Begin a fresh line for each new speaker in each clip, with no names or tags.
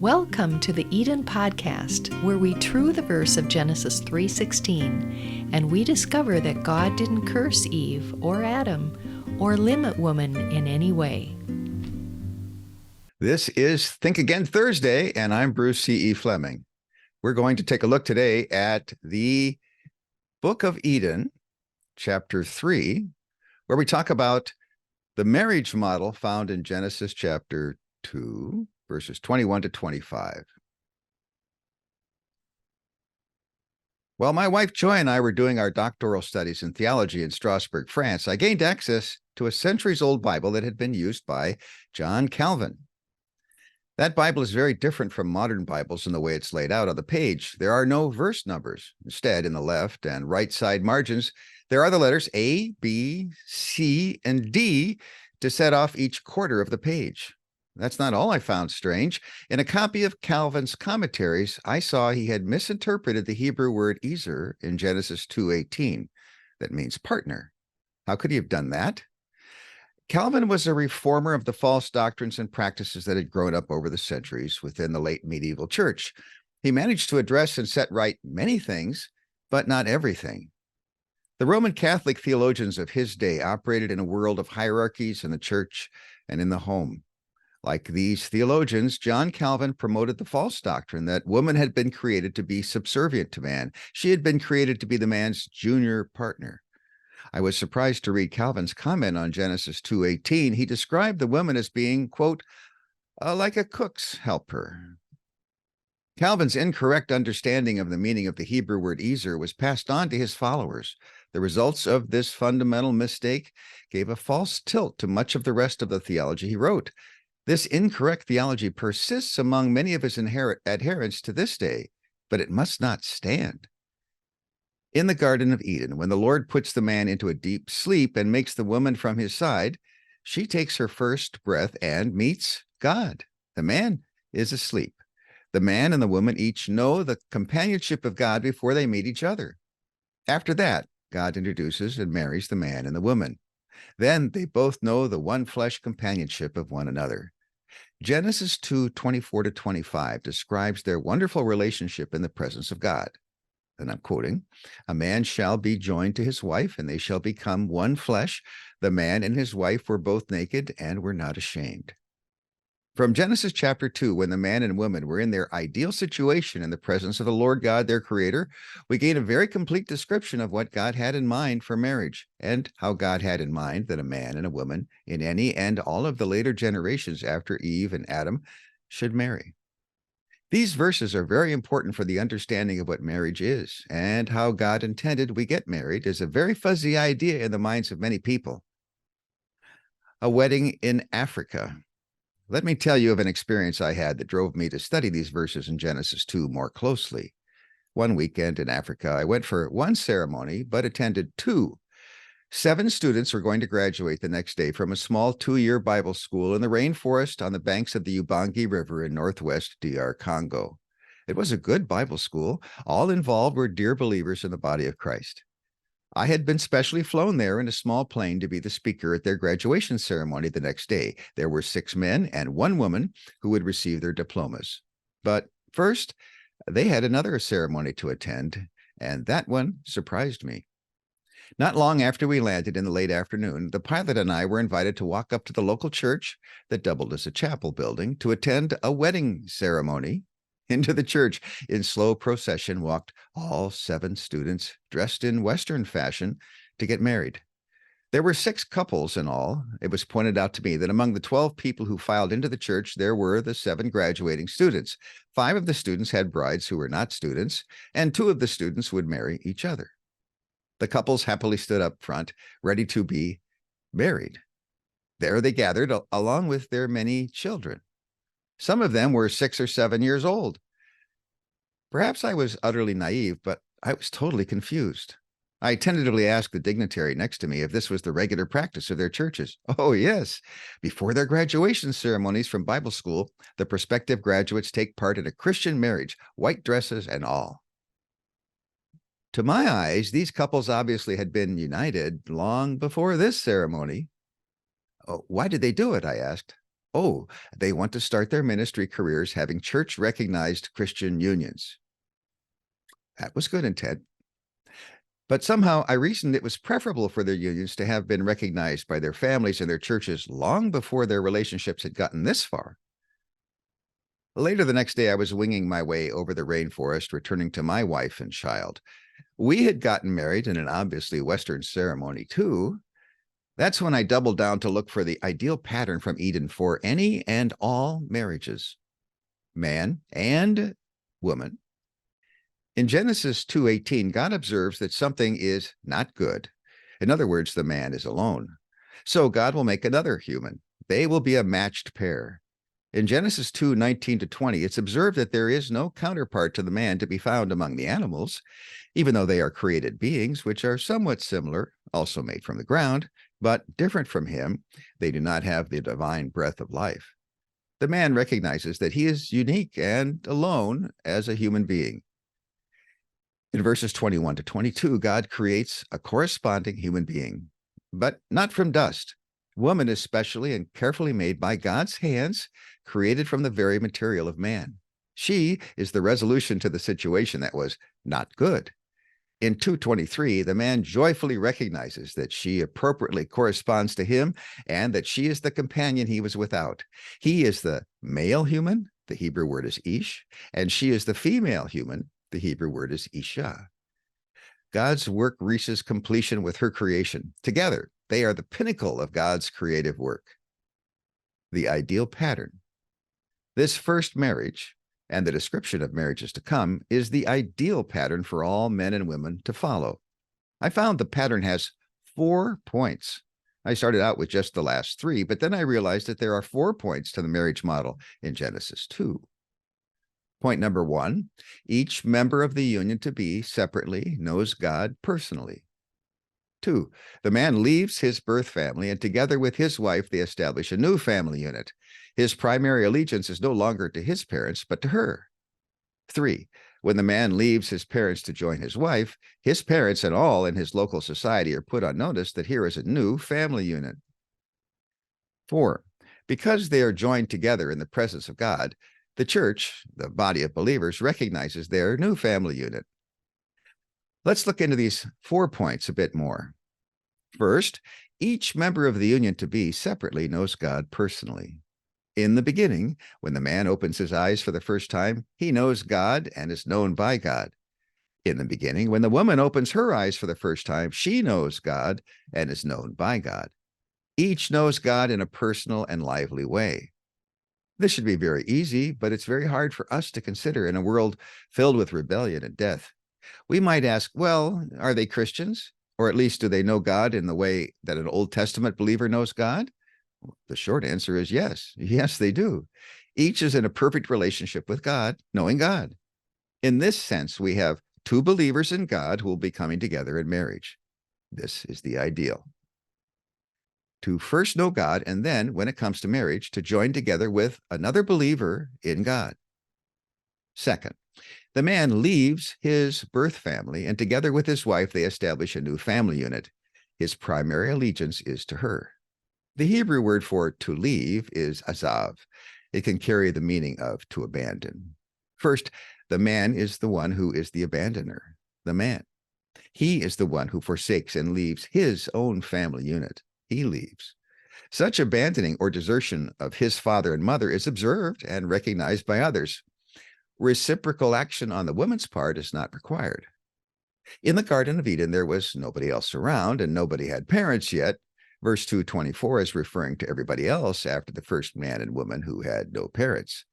Welcome to the Eden Podcast, where we true the verse of Genesis 3:16, and we discover that God didn't curse Eve or Adam or limit woman in any way.
This is Think Again Thursday, and I'm Bruce C.E. Fleming. We're going to take a look today at the Book of Eden, chapter 3, where we talk about the marriage model found in Genesis chapter 2, verses 21 to 25. While my wife Joy and I were doing our doctoral studies in theology in Strasbourg, France, I gained access to a centuries-old Bible that had been used by John Calvin. That Bible is very different from modern Bibles in the way it's laid out on the page. There are no verse numbers. Instead, in the left and right side margins, there are the letters A, B, C, and D to set off each quarter of the page. That's not all I found strange. In a copy of Calvin's commentaries, I saw he had misinterpreted the Hebrew word ezer in Genesis 2:18. That means partner. How could he have done that? Calvin was a reformer of the false doctrines and practices that had grown up over the centuries within the late medieval church. He managed to address and set right many things, but not everything. The Roman Catholic theologians of his day operated in a world of hierarchies in the church and in the home. Like these theologians, John Calvin promoted the false doctrine that woman had been created to be subservient to man. She had been created to be the man's junior partner. I was surprised to read Calvin's comment on Genesis 2:18. He described the woman as being, quote, like a cook's helper. Calvin's incorrect understanding of the meaning of the Hebrew word ezer was passed on to his followers. The results of this fundamental mistake gave a false tilt to much of the rest of the theology he wrote. This incorrect theology persists among many of his adherents to this day, but it must not stand. In the Garden of Eden, when the Lord puts the man into a deep sleep and makes the woman from his side, she takes her first breath and meets God. The man is asleep. The man and the woman each know the companionship of God before they meet each other. After that, God introduces and marries the man and the woman. Then they both know the one flesh companionship of one another. Genesis 2:24 to 25 describes their wonderful relationship in the presence of God. And I'm quoting, "A man shall be joined to his wife, and they shall become one flesh. The man and his wife were both naked and were not ashamed." From Genesis chapter 2, when the man and woman were in their ideal situation in the presence of the Lord God, their creator, we gain a very complete description of what God had in mind for marriage and how God had in mind that a man and a woman in any and all of the later generations after Eve and Adam should marry. These verses are very important for the understanding of what marriage is, and how God intended we get married is a very fuzzy idea in the minds of many people. A wedding in Africa. Let me tell you of an experience I had that drove me to study these verses in Genesis 2 more closely. One weekend in Africa, I went for one ceremony, but attended two. 7 students were going to graduate the next day from a small 2-year Bible school in the rainforest on the banks of the Ubangi River in northwest DR Congo. It was a good Bible school. All involved were dear believers in the body of Christ. I had been specially flown there in a small plane to be the speaker at their graduation ceremony the next day. There were 6 men and 1 woman who would receive their diplomas. But first, they had another ceremony to attend, and that one surprised me. Not long after we landed in the late afternoon, the pilot and I were invited to walk up to the local church that doubled as a chapel building to attend a wedding ceremony. Into the church in slow procession walked all 7 students dressed in Western fashion to get married. There were 6 couples in all. It was pointed out to me that among the 12 people who filed into the church, there were the 7 graduating students. 5 of the students had brides who were not students, and 2 of the students would marry each other. The couples happily stood up front, ready to be married. There they gathered, along with their many children. Some of them were 6 or 7 years old. Perhaps I was utterly naive, but I was totally confused. I tentatively asked the dignitary next to me if this was the regular practice of their churches. Oh, yes. Before their graduation ceremonies from Bible school, the prospective graduates take part in a Christian marriage, white dresses and all. To my eyes, these couples obviously had been united long before this ceremony. Oh, why did they do it? I asked. Oh, they want to start their ministry careers having church-recognized Christian unions. That was good intent. But somehow I reasoned it was preferable for their unions to have been recognized by their families and their churches long before their relationships had gotten this far. Later the next day, I was winging my way over the rainforest, returning to my wife and child. We had gotten married in an obviously Western ceremony, too. That's when I doubled down to look for the ideal pattern from Eden for any and all marriages, man and woman. In Genesis 2:18, God observes that something is not good. In other words, the man is alone. So God will make another human. They will be a matched pair. In Genesis 2:19-20, it's observed that there is no counterpart to the man to be found among the animals, even though they are created beings, which are somewhat similar, also made from the ground, but different from him. They do not have the divine breath of life. The man recognizes that he is unique and alone as a human being. In verses 21-22, God creates a corresponding human being, but not from dust. Woman is specially and carefully made by God's hands, created from the very material of man. She is the resolution to the situation that was not good. In 2:23, the man joyfully recognizes that she appropriately corresponds to him and that she is the companion he was without. He is the male human, the Hebrew word is ish, and she is the female human, the Hebrew word is isha. God's work reaches completion with her creation. Together, they are the pinnacle of God's creative work. The ideal pattern. This first marriage, and the description of marriages to come, is the ideal pattern for all men and women to follow. I found the pattern has 4 points. I started out with just the last 3, but then I realized that there are 4 points to the marriage model in Genesis 2. Point number 1, each member of the union to be separately knows God personally. 2, the man leaves his birth family, and together with his wife, they establish a new family unit. His primary allegiance is no longer to his parents, but to her. 3, when the man leaves his parents to join his wife, his parents and all in his local society are put on notice that here is a new family unit. 4, because they are joined together in the presence of God, the church, the body of believers, recognizes their new family unit. Let's look into these 4 points a bit more. First, each member of the union to be separately knows God personally. In the beginning, when the man opens his eyes for the first time, he knows God and is known by God. In the beginning, when the woman opens her eyes for the first time, she knows God and is known by God. Each knows God in a personal and lively way. This should be very easy, but it's very hard for us to consider in a world filled with rebellion and death. We might ask, well, are they Christians? Or at least do they know God in the way that an Old Testament believer knows God? The short answer is yes. Yes, they do. Each is in a perfect relationship with God, knowing God. In this sense, we have 2 believers in God who will be coming together in marriage. This is the ideal. To first know God, and then, when it comes to marriage, to join together with another believer in God. Second, the man leaves his birth family, and together with his wife, they establish a new family unit. His primary allegiance is to her. The Hebrew word for to leave is azav. It can carry the meaning of to abandon. First, the man is the one who is the abandoner, the man. He is the one who forsakes and leaves his own family unit. He leaves. Such abandoning or desertion of his father and mother is observed and recognized by others. Reciprocal action on the woman's part is not required. In the Garden of Eden, there was nobody else around, and nobody had parents yet. Verse 2:24 is referring to everybody else after the first man and woman who had no parents.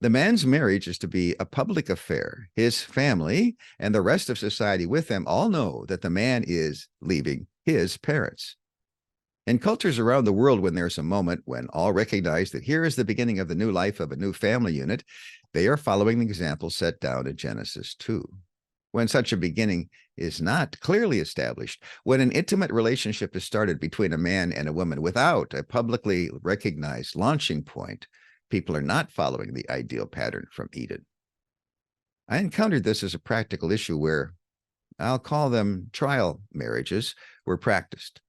The man's marriage is to be a public affair. His family and the rest of society with them all know that the man is leaving his parents. In cultures around the world, when there's a moment when all recognize that here is the beginning of the new life of a new family unit, they are following the example set down in Genesis 2. When such a beginning is not clearly established, when an intimate relationship is started between a man and a woman without a publicly recognized launching point, people are not following the ideal pattern from Eden. I encountered this as a practical issue where I'll call them trial marriages were practiced.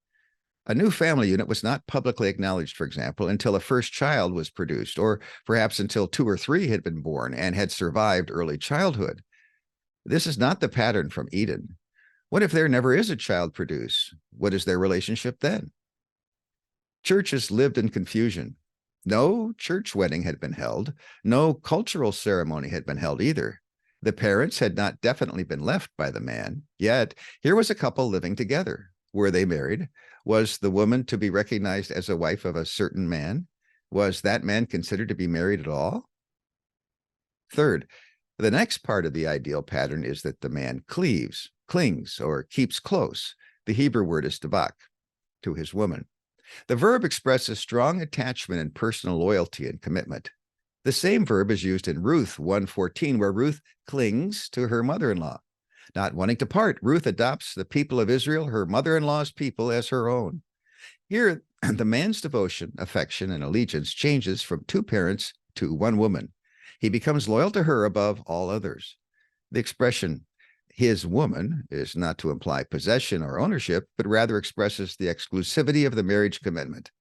A new family unit was not publicly acknowledged, for example, until a first child was produced, or perhaps until 2 or 3 had been born and had survived early childhood. This is not the pattern from Eden. What if there never is a child produced? What is their relationship then? Churches lived in confusion. No church wedding had been held. No cultural ceremony had been held either. The parents had not definitely been left by the man. Yet, here was a couple living together. Were they married? Was the woman to be recognized as a wife of a certain man? Was that man considered to be married at all? Third, the next part of the ideal pattern is that the man cleaves, clings, or keeps close. The Hebrew word is tabak, to his woman. The verb expresses strong attachment and personal loyalty and commitment. The same verb is used in Ruth 1:14, where Ruth clings to her mother-in-law. Not wanting to part, Ruth adopts the people of Israel, her mother-in-law's people, as her own. Here, the man's devotion, affection, and allegiance changes from 2 parents to 1 woman. He becomes loyal to her above all others. The expression, his woman, is not to imply possession or ownership, but rather expresses the exclusivity of the marriage commitment.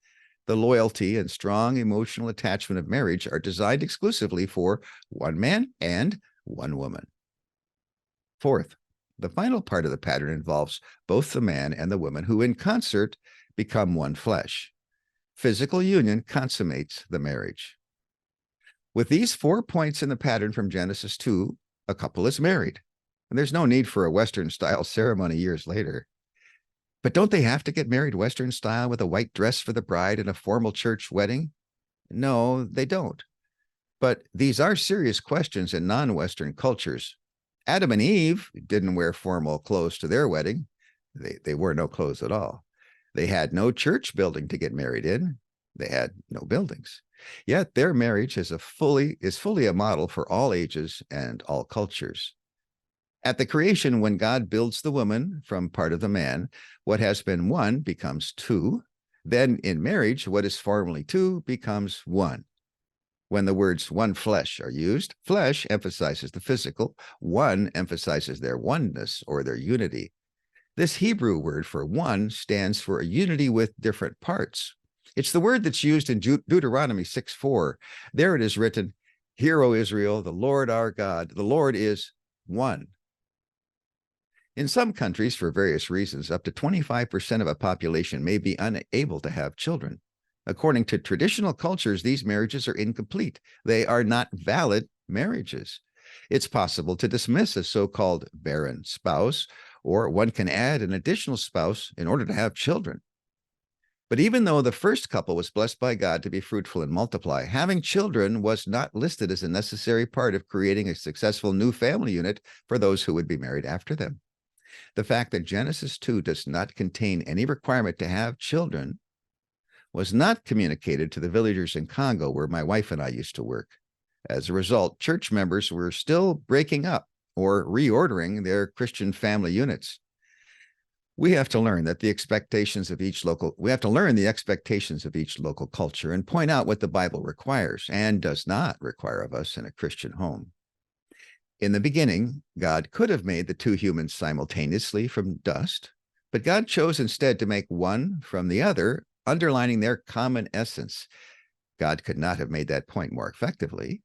The loyalty and strong emotional attachment of marriage are designed exclusively for 1 man and 1 woman. Fourth, the final part of the pattern involves both the man and the woman who in concert become 1 flesh. Physical union consummates the marriage. With these 4 points in the pattern from Genesis 2, a couple is married. And there's no need for a Western-style ceremony years later. But don't they have to get married Western style with a white dress for the bride and a formal church wedding? No, they don't. But these are serious questions in non-Western cultures. Adam and Eve didn't wear formal clothes to their wedding. They wore no clothes at all. They had no church building to get married in. They had no buildings. Yet their marriage is fully a model for all ages and all cultures. At the creation, when God builds the woman from part of the man, what has been 1 becomes 2. Then in marriage, what is formerly 2 becomes 1. When the words 1 flesh are used, flesh emphasizes the physical, 1 emphasizes their oneness or their unity. This Hebrew word for 1 stands for a unity with different parts. It's the word that's used in Deuteronomy 6:4. There it is written, "Hear, O Israel, the Lord our God, the Lord is 1." In some countries, for various reasons, up to 25% of a population may be unable to have children. According to traditional cultures, these marriages are incomplete. They are not valid marriages. It's possible to dismiss a so-called barren spouse, or one can add an additional spouse in order to have children. But even though the first couple was blessed by God to be fruitful and multiply, having children was not listed as a necessary part of creating a successful new family unit for those who would be married after them. The fact that Genesis 2 does not contain any requirement to have children was not communicated to the villagers in Congo where my wife and I used to work. As a result, church members were still breaking up or reordering their Christian family units. We have to learn the expectations of each local culture and point out what the Bible requires and does not require of us in a Christian home. In the beginning, God could have made the 2 humans simultaneously from dust, but God chose instead to make one from the other, underlining their common essence. God could not have made that point more effectively.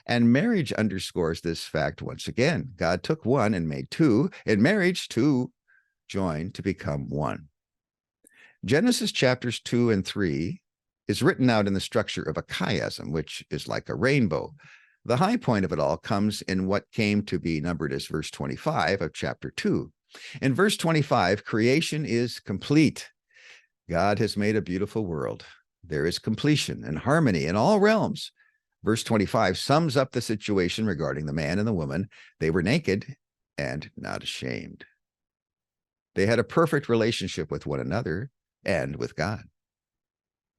And marriage underscores this fact once again. God took 1 and made 2. In marriage, 2 joined to become 1. Genesis chapters 2 and 3 is written out in the structure of a chiasm, which is like a rainbow. The high point of it all comes in what came to be numbered as verse 25 of chapter 2. In verse 25, creation is complete. God has made a beautiful world. There is completion and harmony in all realms. Verse 25 sums up the situation regarding the man and the woman. They were naked and not ashamed. They had a perfect relationship with one another and with God.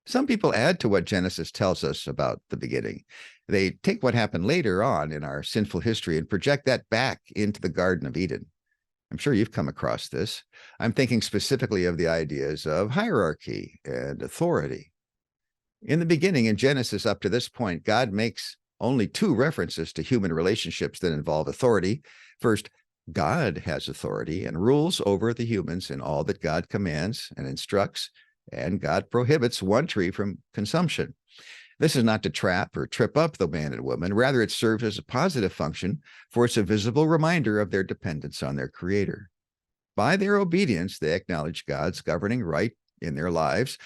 Some people add to what Genesis tells us about the beginning. They take what happened later on in our sinful history and project that back into the Garden of Eden. I'm sure you've come across this. I'm thinking specifically of the ideas of hierarchy and authority. In the beginning, in Genesis up to this point, God makes only 2 references to human relationships that involve authority. First, God has authority and rules over the humans in all that God commands and instructs. and God prohibits one tree from consumption. This is not to trap or trip up the man and woman. Rather, it serves as a positive function, for it's a visible reminder of their dependence on their Creator. By their obedience, they acknowledge God's governing right in their lives.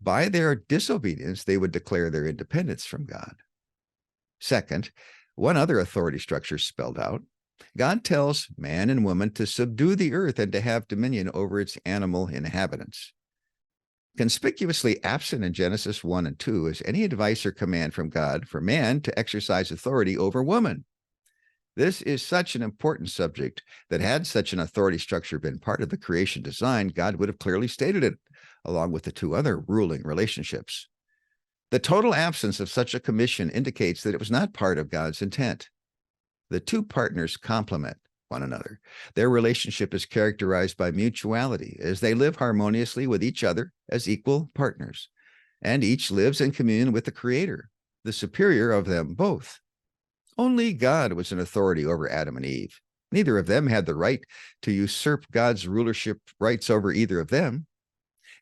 By their disobedience, they would declare their independence from God. Second, one other authority structure spelled out. God tells man and woman to subdue the earth and to have dominion over its animal inhabitants. Conspicuously absent in Genesis 1 and 2 is any advice or command from God for man to exercise authority over woman. This is such an important subject that had such an authority structure been part of the creation design, God would have clearly stated it, along with the two other ruling relationships. The total absence of such a commission indicates that it was not part of God's intent. The two partners complement one another. Their relationship is characterized by mutuality, as they live harmoniously with each other as equal partners, and each lives in communion with the Creator, the superior of them both. Only God was in authority over Adam and Eve. Neither of them had the right to usurp God's rulership rights over either of them.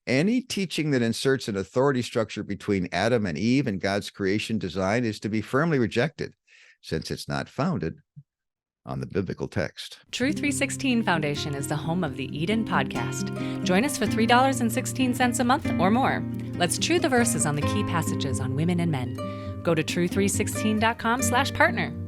Any teaching that inserts an authority structure between Adam and Eve and God's creation design is to be firmly rejected, since it's not founded on the biblical text.
Tru316 Foundation is the home of the Eden Podcast. Join us for $3.16 a month or more. Let's true the verses on the key passages on women and men. Go to tru316.com/partner.